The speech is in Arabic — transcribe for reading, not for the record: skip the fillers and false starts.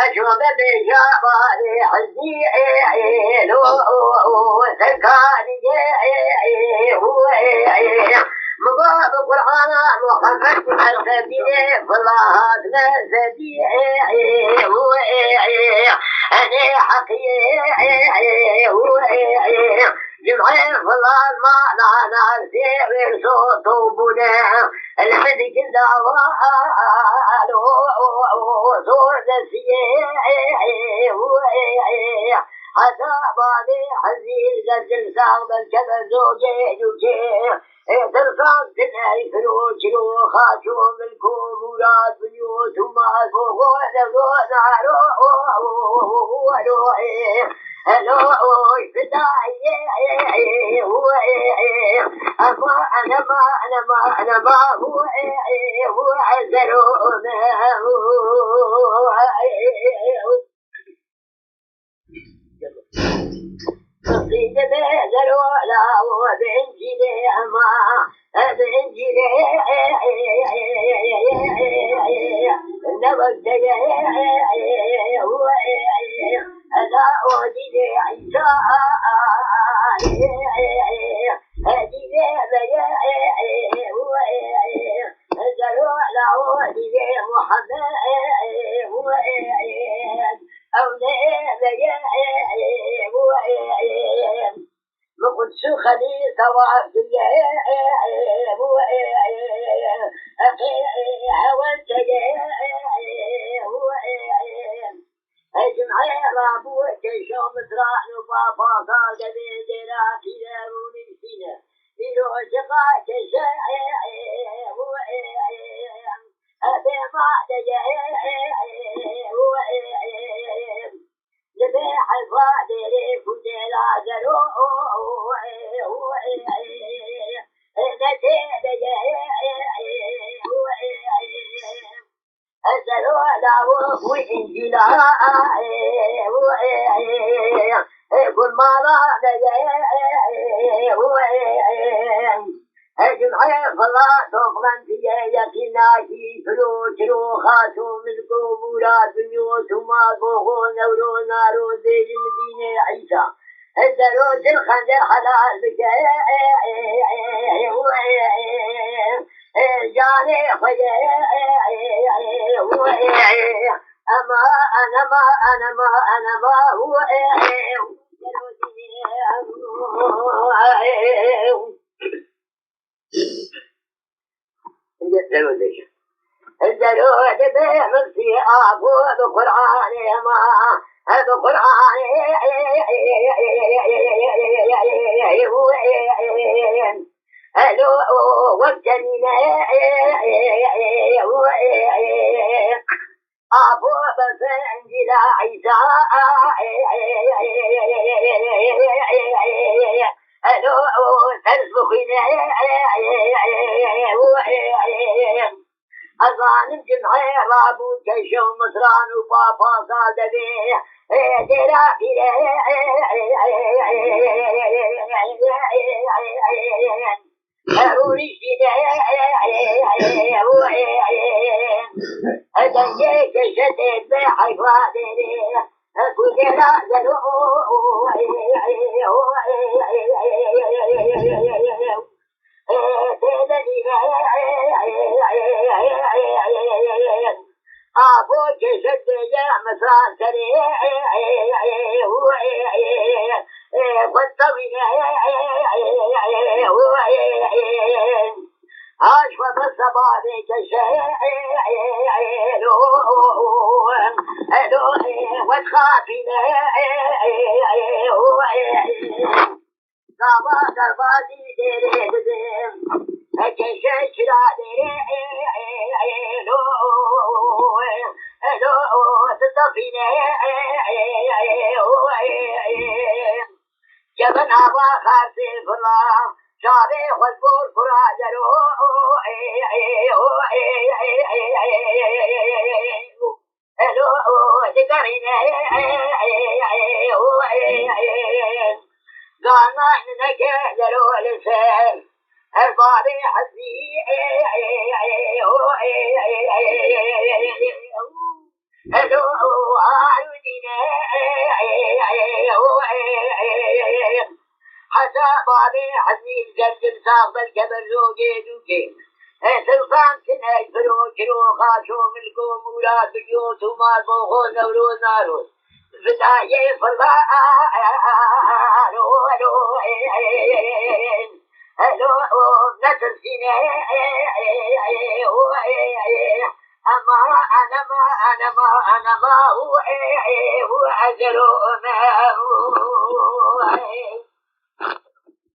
أجوب بجبال حزين وسكاني مضاد القرآن محمد الخبير فالله نزدي أنا حقيقي جمعين فالله ما لنا سير صوت وبنا الملك الدوال وصور نسيه حتى بعدي حزين زلزل صعب الكبر زوجي تلقى تنعي فلوش خاشو ملكو مراد بيوت وما فوق نارو هلو فداي أنا ما هو عزلون قصيد بهزلو لا وبنجلي أما بنجلي نبت ألا أودي عيسى هدي هزلو لا أودي محمد مقدس خليل طواف هوانت جمعي رابوة شو مطرح نبابا صاد بيدنا في دارون السنة إلو شقاك أبي ما ذبح الفادر فدل عزلو أزلو له وإنجلا كل ما راد جمعي فلا تقلن في يقيناتي فلوش روخاتو ملكو مراد بنيوت وما بوغو نورو نارو زي المدينة عيسى الزروج الخنجر حلال بك جاني خيه أنا ما هو الجلود بمرسي أبو بقرآن ما بقرآن ألو والجنين أبو بسنجل عيسى ألو تسبخين أظالم جمعي رابو جيشو مصران وبابا صادبي ديرا أوريشي أدنجيك شتت بحيفادي كدلا زلو أبو جسد يا مسران كري والطويل أشوف الصبادي كشيء وتخافين صبا دربادي ديرين كشيء شرادي تطفين جبن أبا خارسي فلا شاري والبور فراجرو قرينا قالنا إنك ذلوا لسان البابي حزي هلو عيوننا حتى بابي حزي الجرد ساق بالكبر زوجي دوكي سلطان كنا يفرو كرو خاشو ملكو مولاد بيوت وما بوغو نورو نارو بداية فرضا هلو نسر سينا أنا ما هو أجلو ما هو